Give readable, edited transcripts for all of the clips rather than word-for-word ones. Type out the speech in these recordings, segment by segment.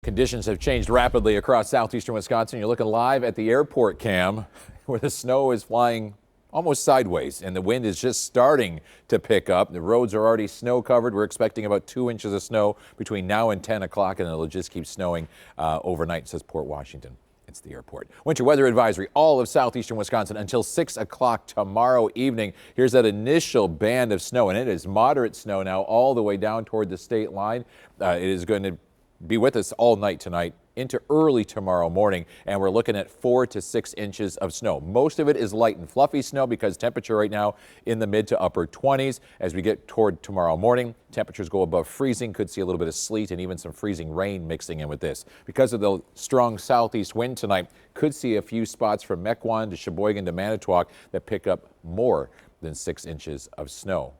Conditions have changed rapidly across southeastern Wisconsin. You're looking live at the airport cam where the snow is flying almost sideways and the wind is just starting to pick up. The roads are already snow covered. We're expecting about 2 inches of snow between now and 10 o'clock, and it'll just keep snowing overnight, says Port Washington. It's the airport. Winter weather advisory, all of southeastern Wisconsin until 6 o'clock tomorrow evening. Here's that initial band of snow, and it is moderate snow now all the way down toward the state line. It is going to be with us all night tonight into early tomorrow morning, and we're looking at 4 to 6 inches of snow. Most of it is light and fluffy snow because temperature right now in the mid to upper 20s. As we get toward tomorrow morning, temperatures go above freezing. Could see a little bit of sleet and even some freezing rain mixing in with this. Because of the strong southeast wind tonight, could see a few spots from Mequon to Sheboygan to Manitowoc that pick up more than 6 inches of snow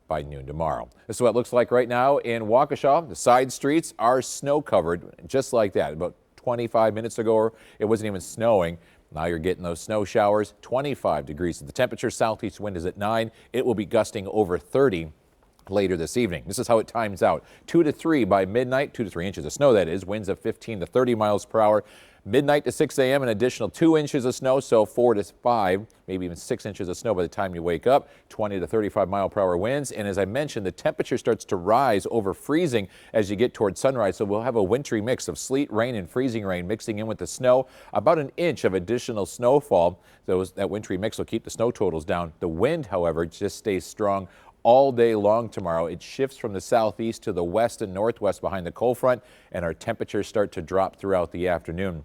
by noon tomorrow. This is what it looks like right now in Waukesha. The side streets are snow covered just like that. About 25 minutes ago, it wasn't even snowing. Now you're getting those snow showers. 25 degrees. The temperature, southeast wind is at 9. It will be gusting over 30 later this evening. This is how it times out. 2 to 3 by midnight, 2 to 3 inches of snow, that is. Winds of 15 to 30 miles per hour. Midnight to 6 a.m. an additional 2 inches of snow, so 4 to 5, maybe even 6 inches of snow by the time you wake up. 20 to 35 mile per hour winds. And as I mentioned, the temperature starts to rise over freezing as you get towards sunrise. So we'll have a wintry mix of sleet, rain, and freezing rain mixing in with the snow. About an inch of additional snowfall. That wintry mix will keep the snow totals down. The wind, however, just stays strong all day long tomorrow. It shifts from the southeast to the west and northwest behind the cold front, and our temperatures start to drop throughout the afternoon.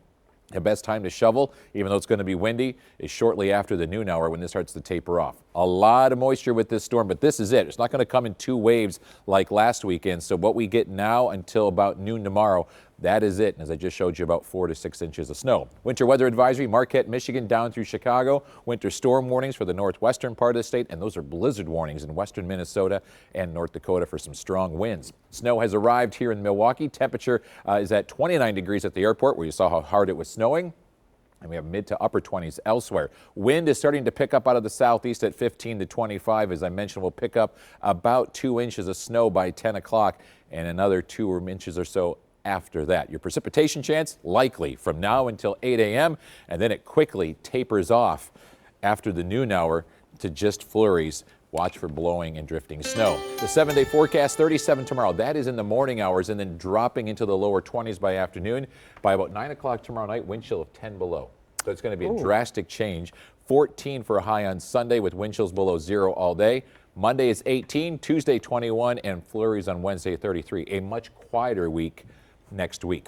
The best time to shovel, even though it's going to be windy, is shortly after the noon hour when this starts to taper off. A lot of moisture with this storm, but this is it. It's not going to come in 2 waves like last weekend. So what we get now until about noon tomorrow, that is it. And as I just showed you, about 4 to 6 inches of snow. Winter weather advisory, Marquette, Michigan, down through Chicago. Winter storm warnings for the northwestern part of the state, and those are blizzard warnings in western Minnesota and North Dakota for some strong winds. Snow has arrived here in Milwaukee. Temperature is at 29 degrees at the airport, where you saw how hard it was snowing. And we have mid to upper 20s elsewhere. Wind is starting to pick up out of the southeast at 15 to 25. As I mentioned, we'll pick up about 2 inches of snow by 10 o'clock and another 2 inches or so after that. Your precipitation chance likely from now until 8 a.m. and then it quickly tapers off after the noon hour to just flurries. Watch for blowing and drifting snow. The 7-day forecast, 37 tomorrow. That is in the morning hours, and then dropping into the lower 20s by afternoon. By about 9 o'clock tomorrow night, wind chill of 10 below. So it's going to be a drastic change. 14 for a high on Sunday with wind chills below 0 all day. Monday is 18, Tuesday 21, and flurries on Wednesday 33. A much quieter week next week.